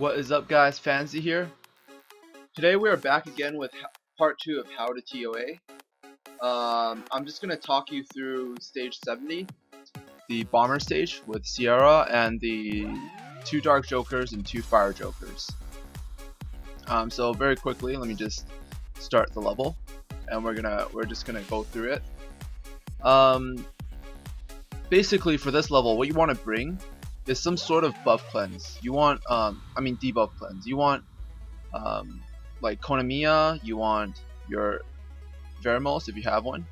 What is up, guys? Fancy here. Today we are back again with part 2 of how to ToA. I'm just going to talk you through stage 70, the bomber stage with Sierra and the 2 dark jokers and 2 fire jokers. So very quickly, let me just start the level, and we're just gonna go through it. Basically, for this level, what you want to bring is some sort of buff cleanse. You want, debuff cleanse. You want, like Konamiya. You want your Vermos if you have one.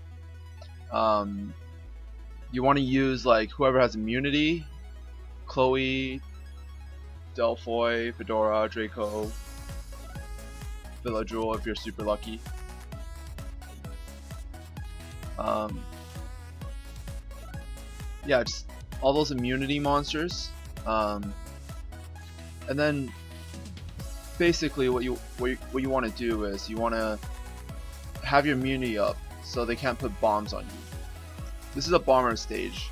You want to use like whoever has immunity, Chloe, Delphoy, Fedora, Draco, Villadrul if you're super lucky. Yeah, just all those immunity monsters, and then basically what you want to do is you want to have your immunity up so they can't put bombs on you. This is a bomber stage.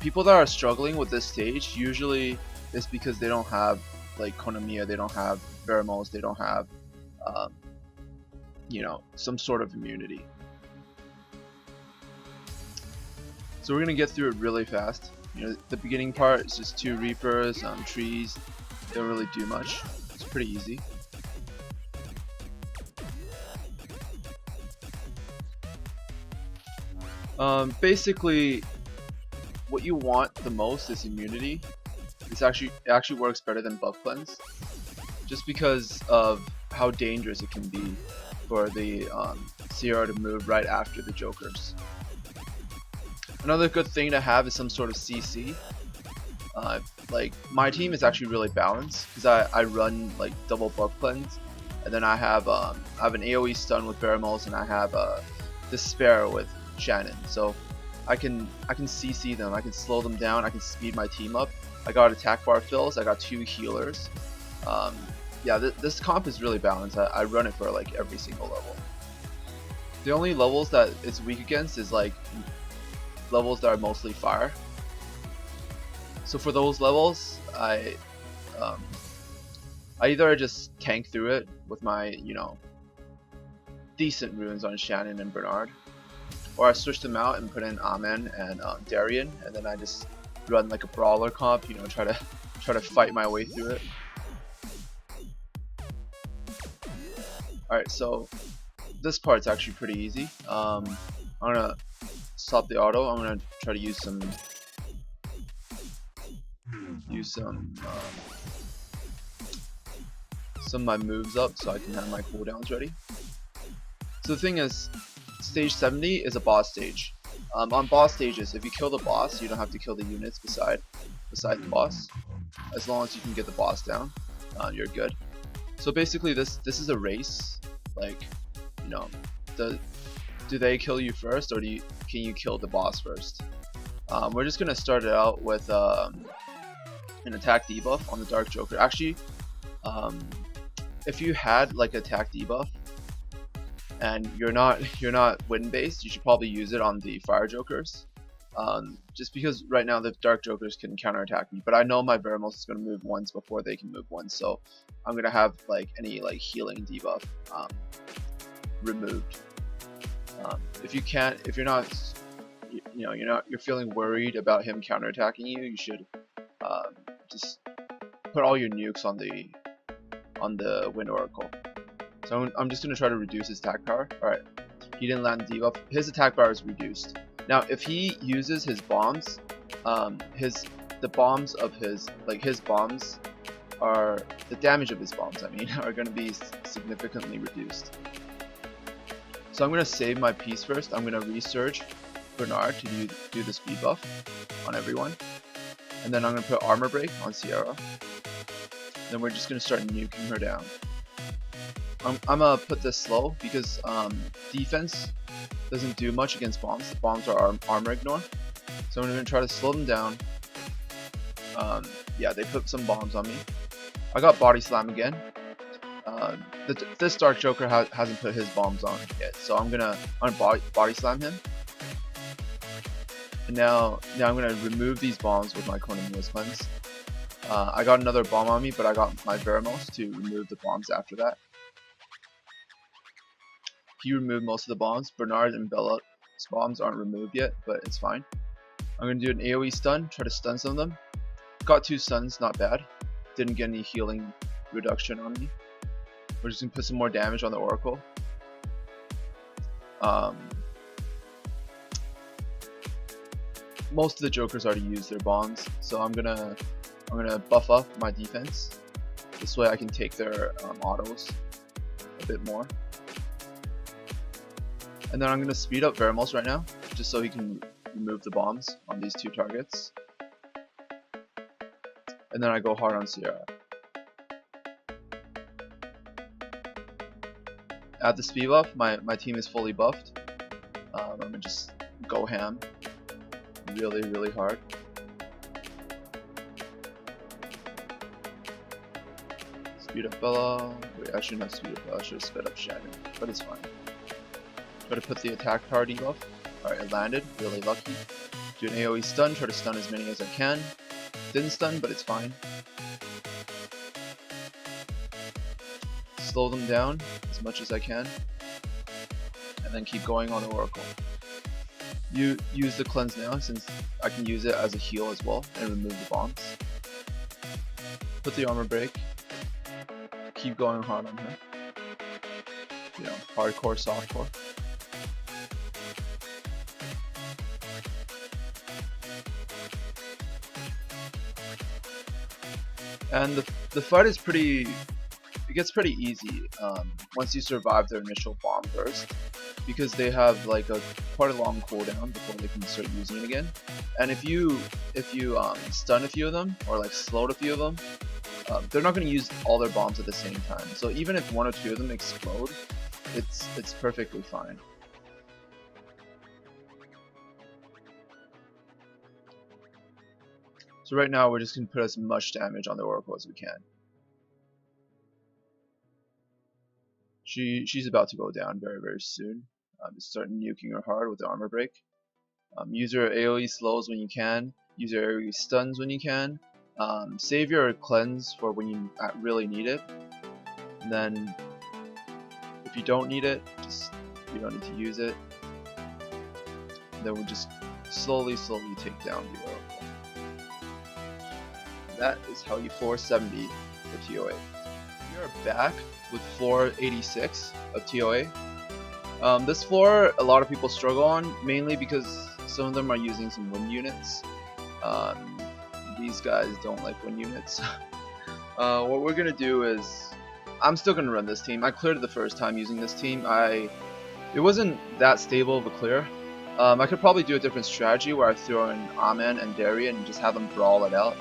People that are struggling with this stage usually is because they don't have like Konamiya, they don't have Vermos, they don't have some sort of immunity. So we're gonna get through it really fast. The beginning part is just 2 Reapers, trees. They don't really do much. It's pretty easy. Basically, what you want the most is immunity. It actually works better than buff cleanse, just because of how dangerous it can be for the Sierra to move right after the jokers. Another good thing to have is some sort of CC. Like my team is actually really balanced because I run like double buff cleanse, and then I have an AoE stun with Vermos, and I have Despair with Shannon. So I can CC them, I can slow them down, I can speed my team up. I got attack bar fills, I got 2 healers. Yeah, this comp is really balanced. I run it for like every single level. The only levels that it's weak against is like levels that are mostly fire. So for those levels, I either just tank through it with my decent runes on Shannon and Bernard, or I switch them out and put in Amen and Darien, and then I just run like a brawler comp, try to fight my way through it. Alright, so this part's actually pretty easy. I'm gonna stop the auto. I'm gonna try to use some of my moves up so I can have my cooldowns ready. So the thing is, stage 70 is a boss stage. On boss stages, if you kill the boss, you don't have to kill the units beside the boss. As long as you can get the boss down, you're good. So basically, this is a race. Like, do they kill you first, or can you kill the boss first? We're just gonna start it out with an attack debuff on the Dark Joker. Actually, if you had like attack debuff and you're not win based, you should probably use it on the Fire Jokers. Just because right now the Dark Jokers can counterattack me, but I know my Vermos is gonna move once before they can move once, so I'm gonna have like any like healing debuff removed. If you're not you're feeling worried about him counterattacking you, you should just put all your nukes on the Wind Oracle. So I'm just gonna try to reduce his attack power. Alright, he didn't land the debuff. His attack power is reduced. Now if he uses his bombs, the bombs of his bombs are the damage of his bombs, are gonna be significantly reduced. So I'm gonna save my piece first. I'm gonna resurge Bernard to do the speed buff on everyone, and then I'm gonna put armor break on Sierra. Then we're just gonna start nuking her down. I'm gonna put this slow because defense doesn't do much against bombs. The bombs are armor ignore. So I'm gonna try to slow them down. Yeah, they put some bombs on me. I got body slam again. This Dark Joker hasn't put his bombs on yet, so I'm gonna body slam him. And now I'm gonna remove these bombs with my Konamiya's cleanse. I got another bomb on me, but I got my Veramos to remove the bombs after that. He removed most of the bombs. Bernard and Bella's bombs aren't removed yet, but it's fine. I'm going to do an AoE stun, try to stun some of them. Got 2 stuns, not bad. Didn't get any healing reduction on me. We're just going to put some more damage on the Oracle. Most of the Jokers already used their bombs, so I'm gonna buff up my defense. This way I can take their autos a bit more. And then I'm gonna speed up Veramos right now, just so he can remove the bombs on these 2 targets. And then I go hard on Sierra. At the speed buff, my team is fully buffed. I'm gonna just go ham really hard. Speed up Bella. Wait, I shouldn't have speed up Bella, I should have sped up Shannon, but it's fine. Try to put the attack priority buff. Alright, it landed, really lucky. Do an AoE stun, try to stun as many as I can. Didn't stun, but it's fine. Slow them down as much as I can. And then keep going on the Oracle. You use the cleanse now, since I can use it as a heal as well, and remove the bombs. Put the armor break. Keep going hard on her. You know, hardcore, softcore. And the fight is it gets pretty easy once you survive their initial bomb burst, because they have like quite a long cooldown before they can start using it again. And if you stun a few of them, or like slowed a few of them, they're not going to use all their bombs at the same time. So even if 1 or 2 of them explode, it's perfectly fine. So right now we're just going to put as much damage on the Oracle as we can. She's about to go down very soon. Just start nuking her hard with the armor break. Use your AoE slows when you can. Use your AoE stuns when you can. Save your cleanse for when you really need it. And then if you don't need it, you don't need to use it. And then we'll just slowly take down the Oracle. That is how you floor 70 for ToA. We are back with floor 86 of ToA. This floor a lot of people struggle on, mainly because some of them are using some wind units. These guys don't like wind units. What we're gonna do is, I'm still gonna run this team. I cleared it the first time using this team. It wasn't that stable of a clear. I could probably do a different strategy where I throw in Amen and Darian and just have them brawl it out.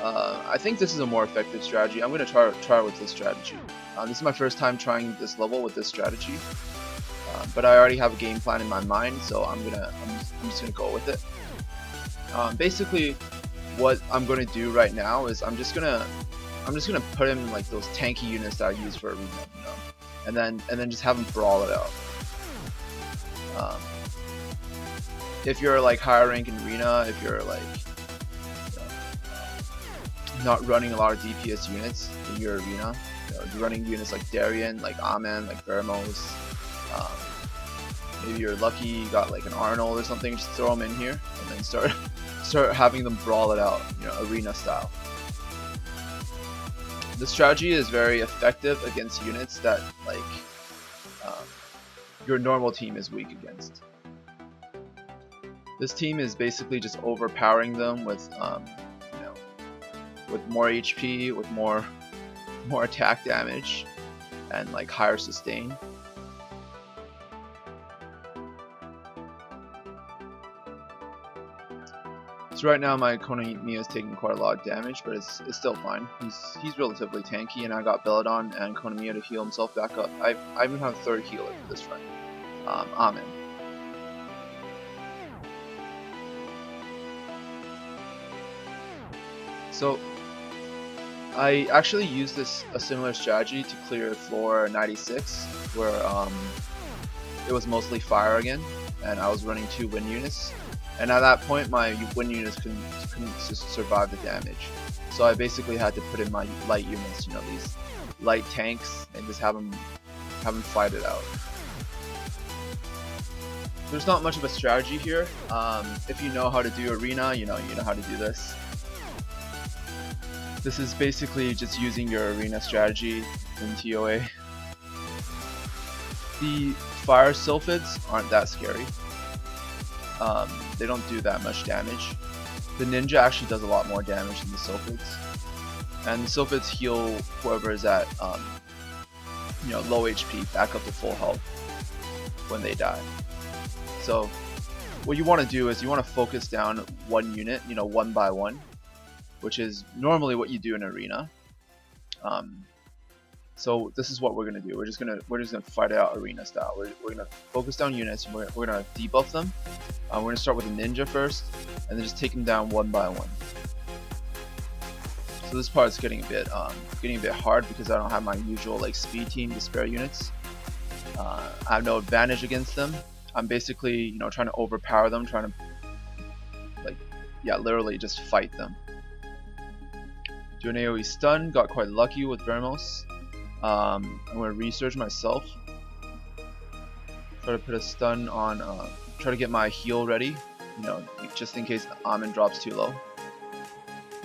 I think this is a more effective strategy. I'm going to try with this strategy. This is my first time trying this level with this strategy, but I already have a game plan in my mind, so I'm just going to go with it. Basically, what I'm going to do right now is I'm just gonna put in like those tanky units that I use for arena, you know, and then just have them brawl it out. If you're like higher rank in arena, if you're like not running a lot of DPS units in your arena, you know, you're running units like Darian, like Amen, like Veramos. Maybe you're lucky you got like an Arnold or something, just throw them in here and then start having them brawl it out, you know, arena style. This strategy is very effective against units that like your normal team is weak against. This team is basically just overpowering them with you know, with more HP, with more attack damage, and like higher sustain. So right now my Konamiya is taking quite a lot of damage, but it's still fine. He's relatively tanky, and I got Belladon and Konamiya to heal himself back up. I even have a third healer for this run. Amen. So I actually used a similar strategy to clear floor 96, where it was mostly fire again, and I was running 2 wind units. and at that point my wind units couldn't survive the damage. So I basically had to put in my light units, you know, these light tanks, and just have them fight it out. There's not much of a strategy here. If you know how to do arena, you know how to do this. This is basically just using your arena strategy in ToA. The fire sylphids aren't that scary. They don't do that much damage. The ninja actually does a lot more damage than the sylphids, and the sylphids heal whoever is at you know, low HP back up to full health when they die. So what you want to do is you want to focus down one unit, you know, one by one, which is normally what you do in arena. So this is what we're gonna do. We're just gonna fight it out arena style. We're gonna focus down units, and we're gonna debuff them. We're gonna start with a ninja first, and then just take them down one by one. So this part is getting a bit hard because I don't have my usual like speed team to spare units. I have no advantage against them. I'm basically, you know, trying to overpower them, trying to, like, yeah, literally just fight them. Do an AoE stun, got quite lucky with Vermos. I'm going to research myself. Try to put a stun on, try to get my heal ready, you know, just in case Amin drops too low.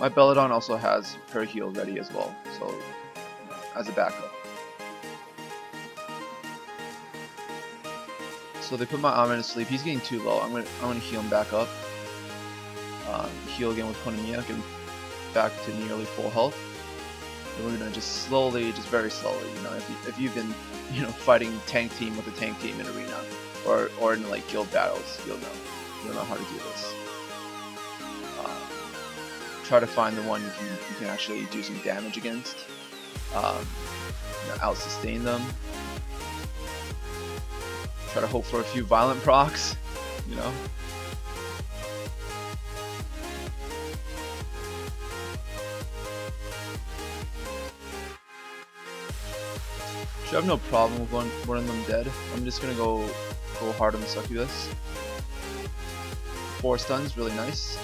My Belladon also has her heal ready as well, so, you know, as a backup. So they put my Amin to sleep. He's getting too low. I'm gonna heal him back up. Heal again with Konamiya, get him back to nearly full health. And we're gonna just slowly, just very slowly, you know, if you've been, you know, fighting tank team with a tank team in arena or in like guild battles, you'll know how to do this. Try to find the one you can actually do some damage against. You know, out sustain them. Try to hope for a few violent procs, you know. Should have no problem with one of them dead. I'm just gonna go hard on the succubus. 4 stuns, really nice.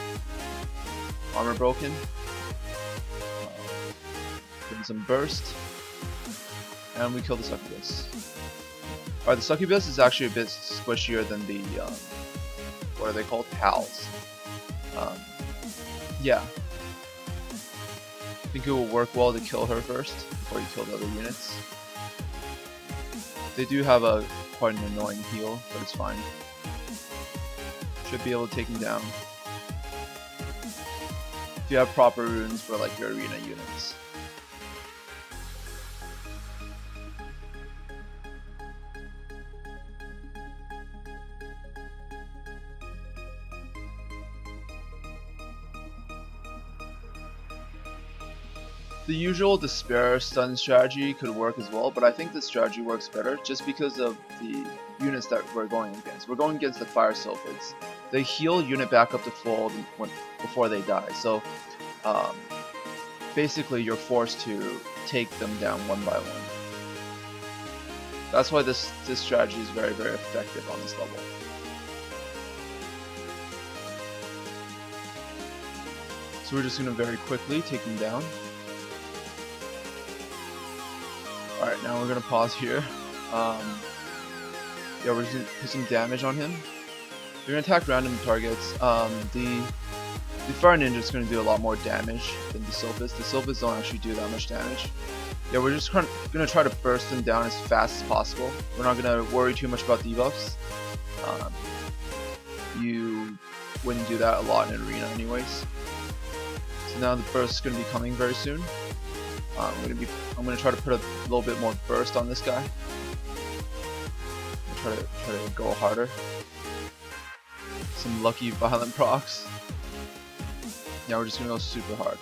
Armor broken. Give him some burst, and we kill the succubus. Alright, the succubus is actually a bit squishier than the, what are they called? Howls. Yeah. I think it will work well to kill her first, before you kill the other units. They do have a quite an annoying heal, but it's fine. Should be able to take him down. If you have proper runes for like your arena units. The usual despair stun strategy could work as well, but I think this strategy works better just because of the units that we're going against. We're going against the fire sylphids. They heal unit back up to full before they die, so basically you're forced to take them down one by one. That's why this strategy is very, very effective on this level. So we're just going to very quickly take them down. Alright, now we're gonna pause here. Yeah, we're just gonna put some damage on him. We're gonna attack random targets. The Fire Ninja is gonna do a lot more damage than the Sylphis. The Sylphis don't actually do that much damage. Yeah, we're just gonna try to burst them down as fast as possible. We're not gonna worry too much about debuffs. You wouldn't do that a lot in arena anyways. So now the burst is gonna be coming very soon. I'm gonna try to put a little bit more burst on this guy. Try to go harder. Some lucky violent procs. Yeah, we're just gonna go super hard.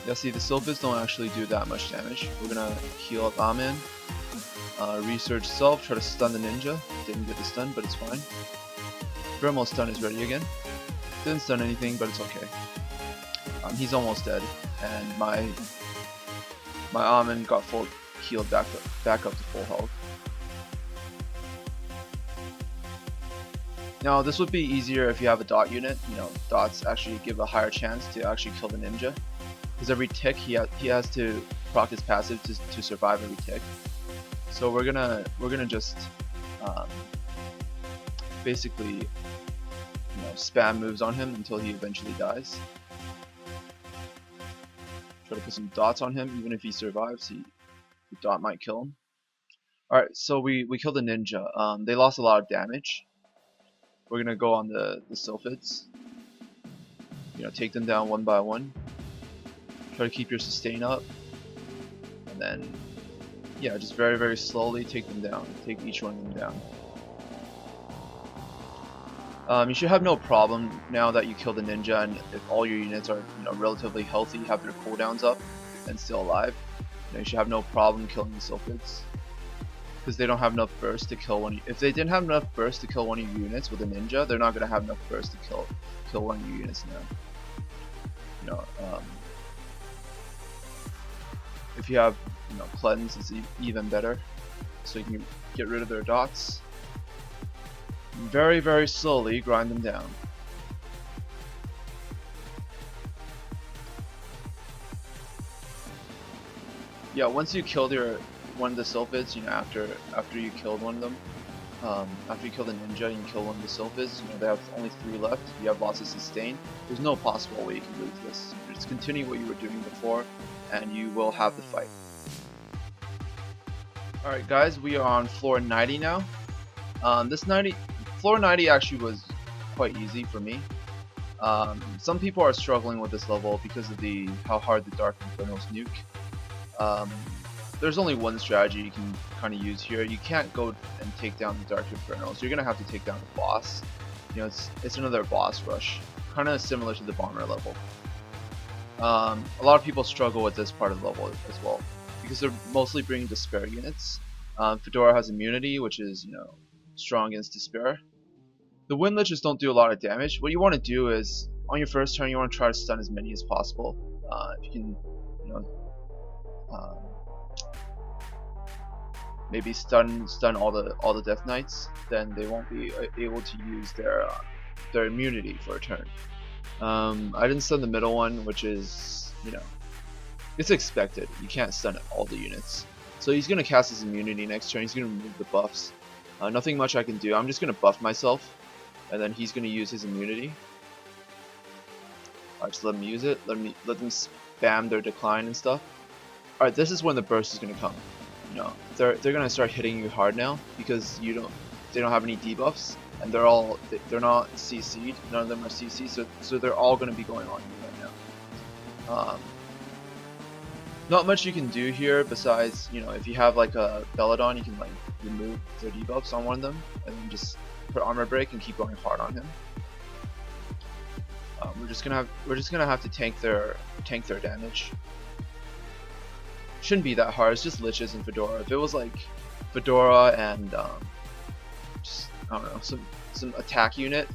Yeah, see, the Sylphis don't actually do that much damage. We're gonna heal up Amin. Research self, try to stun the ninja. Didn't get the stun, but it's fine. Vermo stun is ready again. Didn't stun anything, but it's okay. He's almost dead, and my Amin got full healed back up to full health. Now this would be easier if you have a dot unit. You know, dots actually give a higher chance to actually kill the ninja, because every tick he has to proc his passive to survive every tick. So we're gonna just basically, you know, spam moves on him until he eventually dies. Try to put some dots on him. Even if he survives, the dot might kill him. Alright, so we killed the ninja. They lost a lot of damage. We're gonna go on the sylphids. You know, take them down one by one. Try to keep your sustain up. And then, yeah, just very, very slowly take them down. Take each one of them down. You should have no problem now that you kill the ninja, and if all your units are, you know, relatively healthy, have their cooldowns up, and still alive. You know, you should have no problem killing the sylphids, because they don't have enough burst to kill one. If they didn't have enough burst to kill one of your units with a ninja, they're not gonna have enough burst to kill one of your units now. You know, if you have, you know, cleanse, is even better, so you can get rid of their dots. Very, very slowly grind them down. Yeah, once you killed one of the sylphids, you know, after you killed one of them, after you kill the ninja and you kill one of the sylphids, you know, they have only 3 left. You have lots of sustain. There's no possible way you can lose this. Just continue what you were doing before, and you will have the fight. Alright guys, we are on floor 90 now. Floor 90 actually was quite easy for me. Some people are struggling with this level because of how hard the Dark Infernos nuke. There's only one strategy you can kind of use here. You can't go and take down the Dark Infernos. You're gonna have to take down the boss. You know, it's another boss rush, kind of similar to the bomber level. A lot of people struggle with this part of the level as well, because they're mostly bringing despair units. Fedora has immunity, which is, you know, strong against despair. The wind liches don't do a lot of damage. What you want to do is, on your first turn, you want to try to stun as many as possible. If you can, you know, maybe stun all the Death Knights, then they won't be able to use their immunity for a turn. I didn't stun the middle one, which is, you know, it's expected. You can't stun all the units. So he's gonna cast his immunity next turn. He's gonna remove the buffs. Nothing much I can do. I'm just gonna buff myself, and then he's gonna use his immunity. Alright, just let him use it. Let them spam their decline and stuff. Alright, this is when the burst is gonna come. You know, they're gonna start hitting you hard now, because they don't have any debuffs, and they're not CC'd. None of them are CC'd, so they're all gonna be going on you right now. Not much you can do here besides, you know, if you have like a Belladon, you can like remove their debuffs on one of them, and then just put armor break and keep going hard on him. We're just gonna have to tank their damage. Shouldn't be that hard. It's just liches and Fedora. If it was like Fedora and just, I don't know, some attack unit,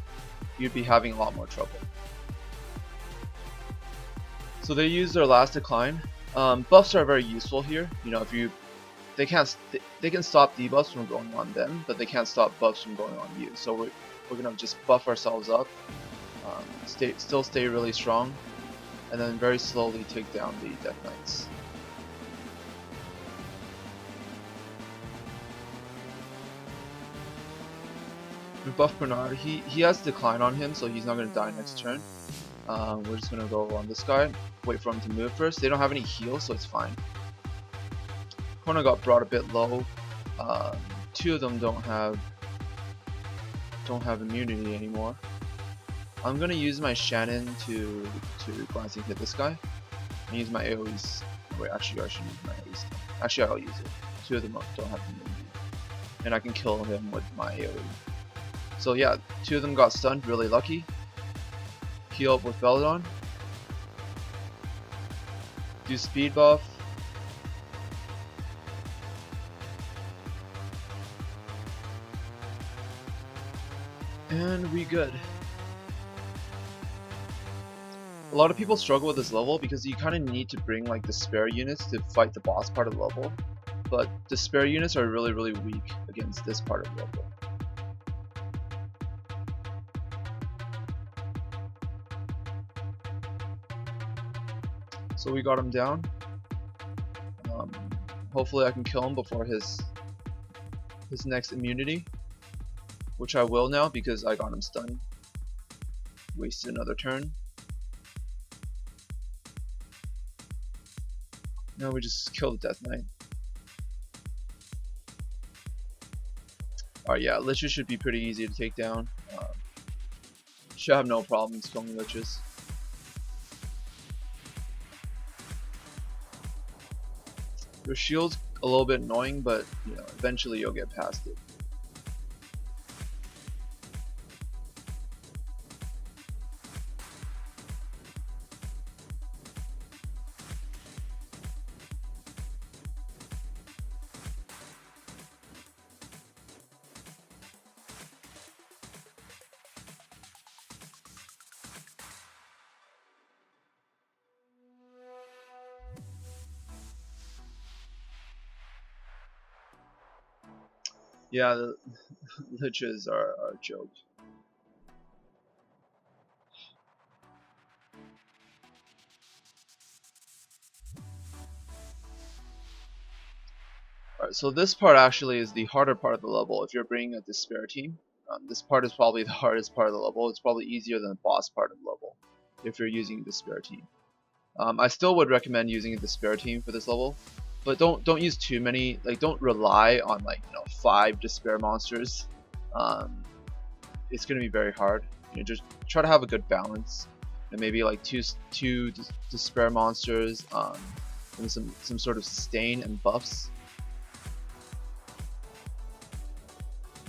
you'd be having a lot more trouble. So they use their last decline. Buffs are very useful here. You know, they can stop debuffs from going on them, but they can't stop buffs from going on you. So we're gonna just buff ourselves up, still stay really strong, and then very slowly take down the Death Knights. We buff Bernard. He has decline on him, so he's not gonna die next turn. We're just gonna go on this guy. Wait for him to move first. They don't have any heal, so it's fine. Corner got brought a bit low. 2 of them don't have immunity anymore. I'm gonna use my Shannon to glancing hit this guy. And use my AoEs. Wait, actually I should use my AoEs. Actually I'll use it. 2 of them don't have immunity. And I can kill him with my AoE. So yeah, 2 of them got stunned, really lucky. Heal up with Belladon. Do speed buff. And we good. A lot of people struggle with this level because you kind of need to bring like the spare units to fight the boss part of the level. but despair units are really weak against this part of the level. So we got him down. Hopefully I can kill him before his next immunity, which I will now because I got him stunned. Wasted another turn. Now we just kill the Death Knight. Alright, yeah, liches should be pretty easy to take down. Should have no problems killing liches. Your shield's a little bit annoying, but you know, eventually you'll get past it. Yeah, the liches are a joke. Alright, so this part actually is the harder part of the level if you're bringing a despair team. This part is probably the hardest part of the level. It's probably easier than the boss part of the level if you're using a despair team. I still would recommend using a despair team for this level, but don't use too many. Like, don't rely on, like, you know, 5 despair monsters. It's gonna be very hard. You know, just try to have a good balance, and maybe like two despair monsters, and some sort of sustain and buffs.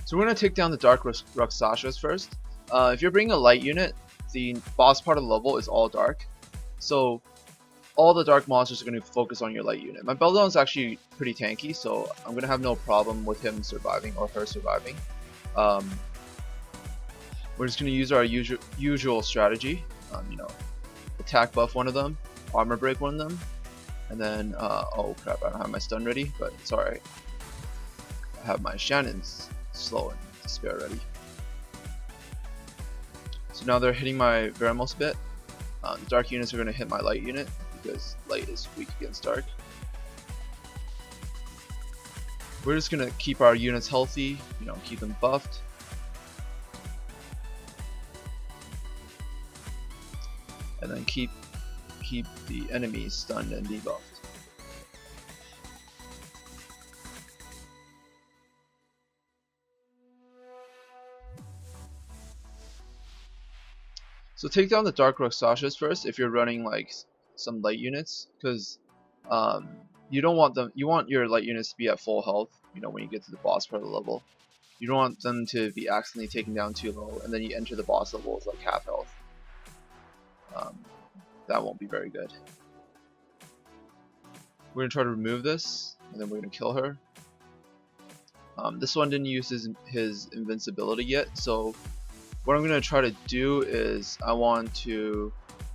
So we're gonna take down the Dark Rakshasas first. If you're bringing a light unit, the boss part of the level is all dark, so all the dark monsters are going to focus on your light unit. My Beldon is actually pretty tanky, so I'm going to have no problem with him surviving or her surviving. We're just going to use our usual strategy. You know, attack buff one of them, armor break one of them, and then oh crap, I don't have my stun ready, but it's alright. I have my Shannon's slow and despair ready. So now they're hitting my Veramos bit. The dark units are going to hit my light unit, because light is weak against dark. We're just gonna keep our units healthy, you know, keep them buffed. And then keep the enemies stunned and debuffed. So take down the Dark Rakshasas first if you're running like some light units, because you don't want them. You want your light units to be at full health. You know, when you get to the boss part of the level, you don't want them to be accidentally taken down too low, and then you enter the boss level with like half health. That won't be very good. We're gonna try to remove this, and then we're gonna kill her. This one didn't use his invincibility yet, so what I'm gonna try to do is I want to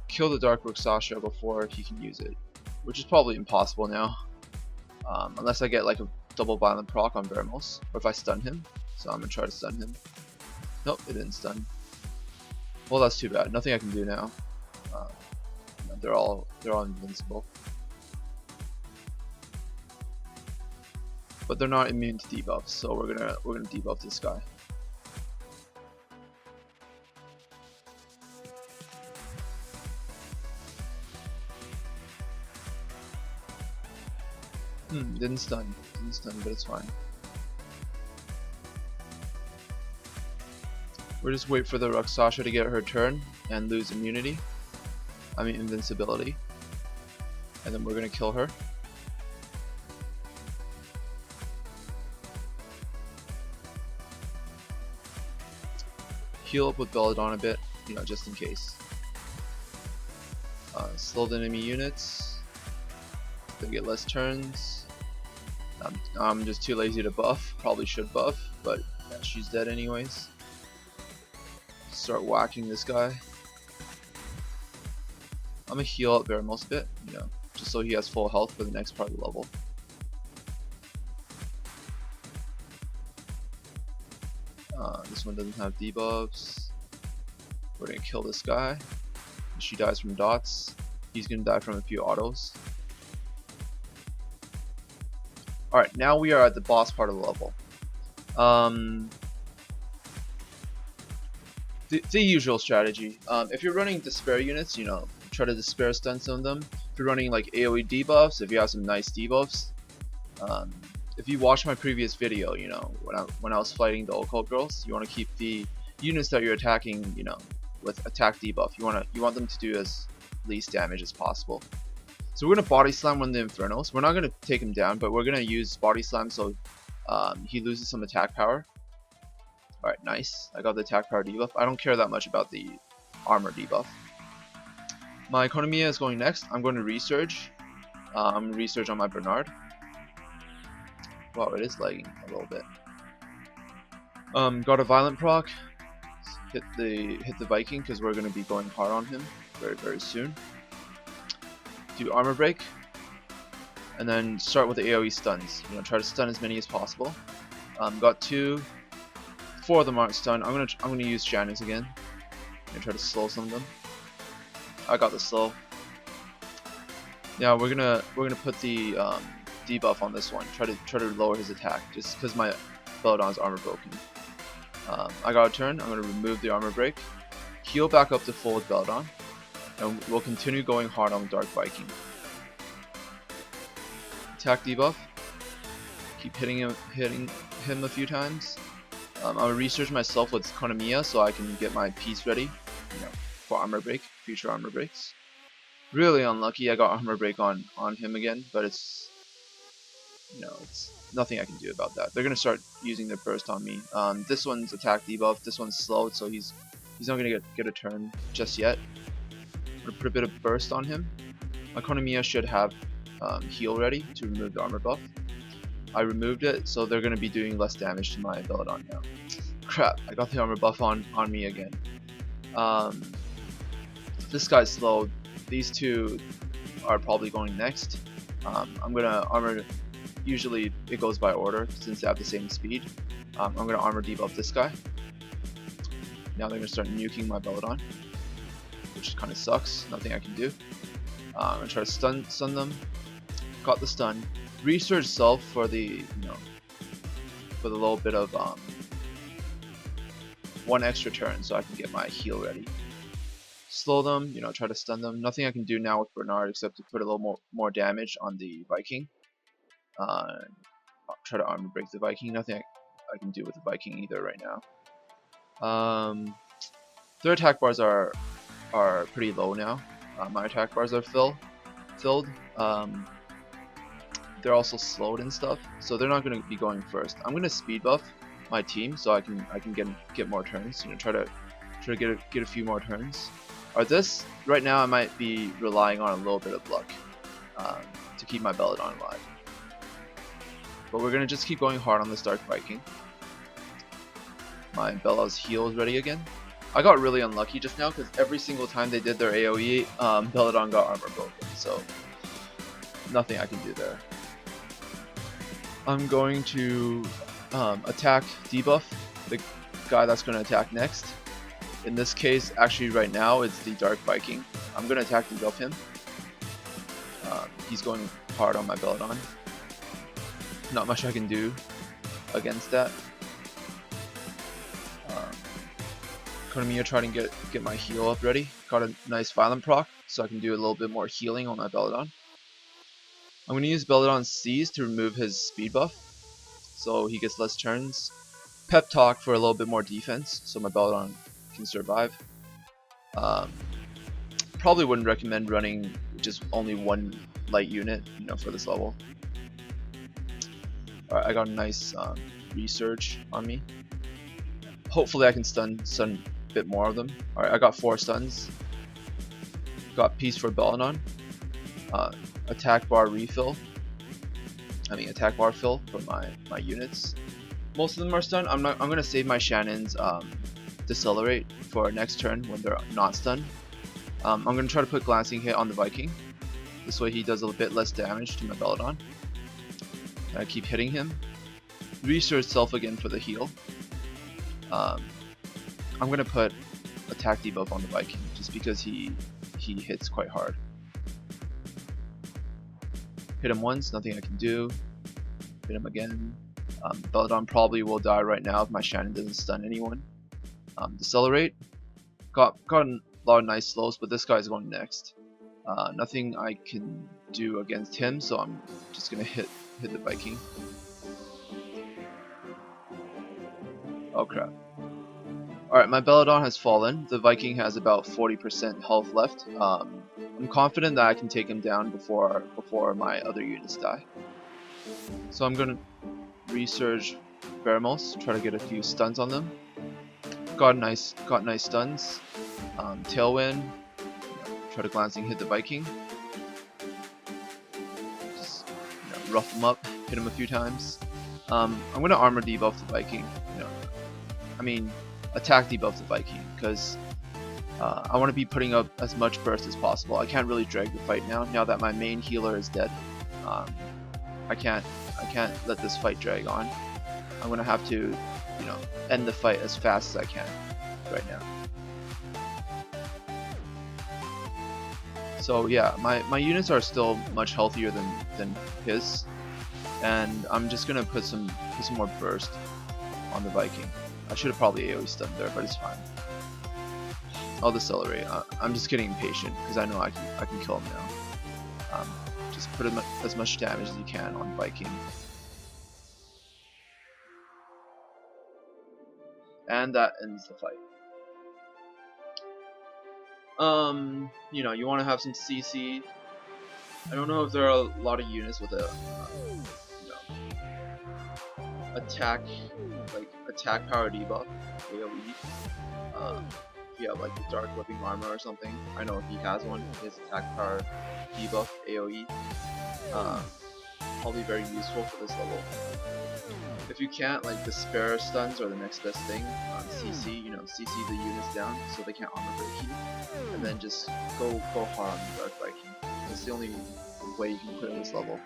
kill the Dark Rakshasa before he can use it, which is probably impossible now, unless I get like a double violent proc on Veramos, or if I stun him. So I'm gonna try to stun him. Nope, it didn't stun. Well, that's too bad. Nothing I can do now. They're all invincible, but they're not immune to debuffs. So we're gonna debuff this guy. Didn't stun, but it's fine. We'll just wait for the Rakshasa to get her turn and lose immunity. I mean invincibility. And then we're gonna kill her. Heal up with Belladon a bit, you know, just in case. Slow the enemy units. They get less turns. I'm just too lazy to buff. Probably should buff, but yeah, she's dead anyways. Start whacking this guy. I'm gonna heal up Veramos a bit, you know, just so he has full health for the next part of the level. This one doesn't have debuffs. We're gonna kill this guy. She dies from dots. He's gonna die from a few autos. Alright, now we are at the boss part of the level. The usual strategy. If you're running despair units, you know, try to despair stun some of them. If you're running like AoE debuffs, if you have some nice debuffs. If you watched my previous video, you know, when I was fighting the occult girls, you want to keep the units that you're attacking, you know, with attack debuff. You want them to do as least damage as possible. So we're gonna body slam one of the Infernos. We're not gonna take him down, but we're gonna use body slam so he loses some attack power. Alright, nice. I got the attack power debuff. I don't care that much about the armor debuff. My Economia is going next. I'm going to research. I'm going to research on my Bernard. Wow, it is lagging a little bit. Got a violent proc. Hit the Viking because we're going to be going hard on him very soon. Do armor break, and then start with the AoE stuns. You know, try to stun as many as possible. Got 4 of them aren't stunned. I'm gonna use Shannons again. I'm gonna try to slow some of them. I got the slow. Yeah, we're gonna put the debuff on this one. Try to lower his attack, just because my Belladon's armor broken. I got a turn. I'm gonna remove the armor break, heal back up to full with Belladon, and we'll continue going hard on the Dark Viking. Attack debuff. Keep hitting him a few times. I'm gonna research myself with Economia so I can get my piece ready, you know, for armor break, future armor breaks. Really unlucky. I got armor break on him again, but it's, you know, it's nothing I can do about that. They're gonna start using their burst on me. This one's attack debuff. This one's slowed, so he's not gonna get a turn just yet. I'm gonna put a bit of burst on him. My Economia should have heal ready to remove the armor buff. I removed it, so they're going to be doing less damage to my Belladon now. Crap, I got the armor buff on me again. This guy's slow. These two are probably going next. I'm going to armor, usually it goes by order since they have the same speed. I'm going to armor debuff this guy. Now they're going to start nuking my Belladon, which kind of sucks, nothing I can do. I'm going to try to stun them. Got the stun. Research self for the, you know, for the little bit of 1 extra turn so I can get my heal ready. Slow them, you know, try to stun them. Nothing I can do now with Bernard except to put a little more damage on the Viking. I'll try to armor break the Viking. Nothing I can do with the Viking either right now. Their attack bars are pretty low now. My attack bars are filled. They're also slowed and stuff, so they're not going to be going first. I'm going to speed buff my team so I can get more turns. You know, try to get a few more turns. This right now I might be relying on a little bit of luck to keep my Belladon alive. But we're going to just keep going hard on this Dark Viking. My Bella's heal is ready again. I got really unlucky just now because every single time they did their AoE, Belladon got armor broken, so nothing I can do there. I'm going to attack debuff the guy that's going to attack next. In this case, actually right now, it's the Dark Viking. I'm going to attack debuff him. He's going hard on my Belladon. Not much I can do against that. Economia trying to get my heal up ready. Got a nice violent proc, so I can do a little bit more healing on my Belladon. I'm going to use Belladon's Seize to remove his speed buff, so he gets less turns. Pep Talk for a little bit more defense, so my Belladon can survive. Probably wouldn't recommend running just only 1 light unit, you know, for this level. Alright, I got a nice research on me. Hopefully I can stun a bit more of them. Alright, I got 4 stuns. Got Peace for Belladon. Attack bar refill. Attack bar fill for my units. Most of them are stunned. I'm gonna save my Shannons decelerate for next turn when they're not stunned. I'm gonna try to put glancing hit on the Viking. This way he does a bit less damage to my Belladon. I keep hitting him. Research self again for the heal. I'm gonna put attack debuff on the Viking just because he hits quite hard. Hit him once, nothing I can do. Hit him again. Belladon probably will die right now if my Shannon doesn't stun anyone. Decelerate. Got a lot of nice slows, but this guy's going next. Nothing I can do against him, so I'm just gonna hit the Viking. Oh crap. Alright, my Belladon has fallen. The Viking has about 40% health left. I'm confident that I can take him down before my other units die. So I'm gonna resurge Vermos, try to get a few stuns on them. Got nice stuns. Tailwind, try to glancing hit the Viking. Just rough him up, hit him a few times. I'm gonna armor debuff the Viking. I mean attack debuff the Viking because I want to be putting up as much burst as possible. I can't really drag the fight now that my main healer is dead. I can't let this fight drag on. I'm gonna have to, end the fight as fast as I can right now. So yeah, my units are still much healthier than his, and I'm just gonna put some more burst on the Viking. I should have probably AoE stunned there, but it's fine. I'll decelerate. I'm just getting impatient because I know I can kill him now. Just put as much damage as you can on Viking. And that ends the fight. You want to have some CC. I don't know if there are a lot of units with a attack power debuff AoE. If you have like the dark whipping armor or something, I know if he has one, his attack power debuff AoE. Probably very useful for this level. If you can't, like the spare stuns are the next best thing. CC, CC the units down so they can't armor break you, and then just go hard on the Dark Viking. That's the only way you can put it this level.